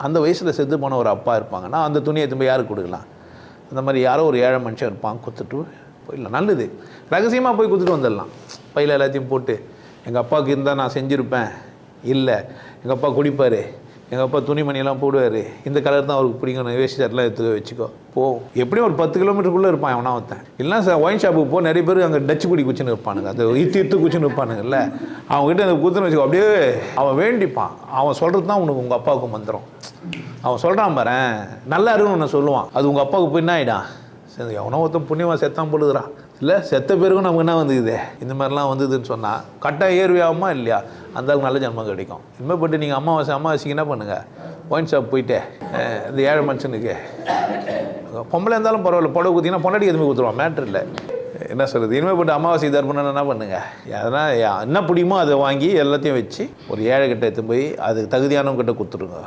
அந்த வயசில் செத்து போன ஒரு அப்பா இருப்பாங்கன்னா அந்த துணியை திரும்ப யாருக்கு கொடுக்கலாம்? அந்த மாதிரி யாரோ ஒரு ஏழை மனுஷன் இருப்பான், கொடுத்துட்டு போயிடலாம். நல்லது, ரகசியமாக போய் கொடுத்துட்டு வந்துடலாம். பையில் எல்லாத்தையும் போட்டு, எங்கள் அப்பாவுக்கு இருந்தால் நான் செஞ்சுருப்பேன், இல்லை எங்கள் அப்பா குடிப்பார், எங்கள் அப்பா துணிமணியெல்லாம் போடுவார், இந்த கலர் தான் அவருக்கு பிடிக்கும், வேஷ்டி ஷர்ட்லாம் எடுத்து வச்சுக்கோ போ. எப்படியும் ஒரு 10 கிலோமீட்டருக்குள்ளே இருப்பான் எவனா ஒருத்தன். இல்லைனா சார் ஒயின் ஷாப்புக்கு போ, நிறைய பேர் அங்கே டச்சு குடி குச்சின்னு இருப்பானுங்க, அந்த இத்து குச்சின்னு இருப்பானுங்கல்ல, அவங்ககிட்ட அந்த குத்துன்னு வச்சுக்கோ. அப்படியே அவன் வேண்டிப்பான், அவன் சொல்கிறது தான் உனக்கு உங்கள் அப்பாவுக்கு மந்திரம். அவன் சொல்கிறான் பாரு, நல்லா இருக்குன்னு ஒன்று சொல்லுவான், அது உங்கள் அப்பாவுக்கு போய் என்ன ஆகிடான், சரி எவனோ ஒருத்தன் புண்ணியமாக செத்தான் போடுகிறான், இல்லை செத்த பேருக்கும் நமக்கு என்ன வந்துக்குது, இந்த மாதிரிலாம் வந்ததுன்னு சொன்னால் கட்டாயம் ஏறுவியாகுமா இல்லையா? அந்தாலும் நல்ல ஜன்மம் கிடைக்கும். இனிமேல் போய்ட்டு நீங்கள் அமாவாசைக்கு என்ன பண்ணுங்கள், ஒயின் ஷாப் போயிட்டு இந்த ஏழை மனுஷனுக்கு பொம்பளை இருந்தாலும் பரவாயில்ல, புடவை குத்திங்கன்னா பொண்டாடி எதுவுமே கொடுத்துருவான், மேட்ரு இல்லை. என்ன சொல்கிறது, இனிமேல் போய்ட்டு அமாவாசை தர்ப்பணம் என்ன பண்ணுங்கள், எதனா என்ன பிடிக்குமோ அதை வாங்கி எல்லாத்தையும் வச்சு ஒரு ஏழை கிட்ட எடுத்து போய் அது தகுதியானவங்கிட்ட கொடுத்துருங்க.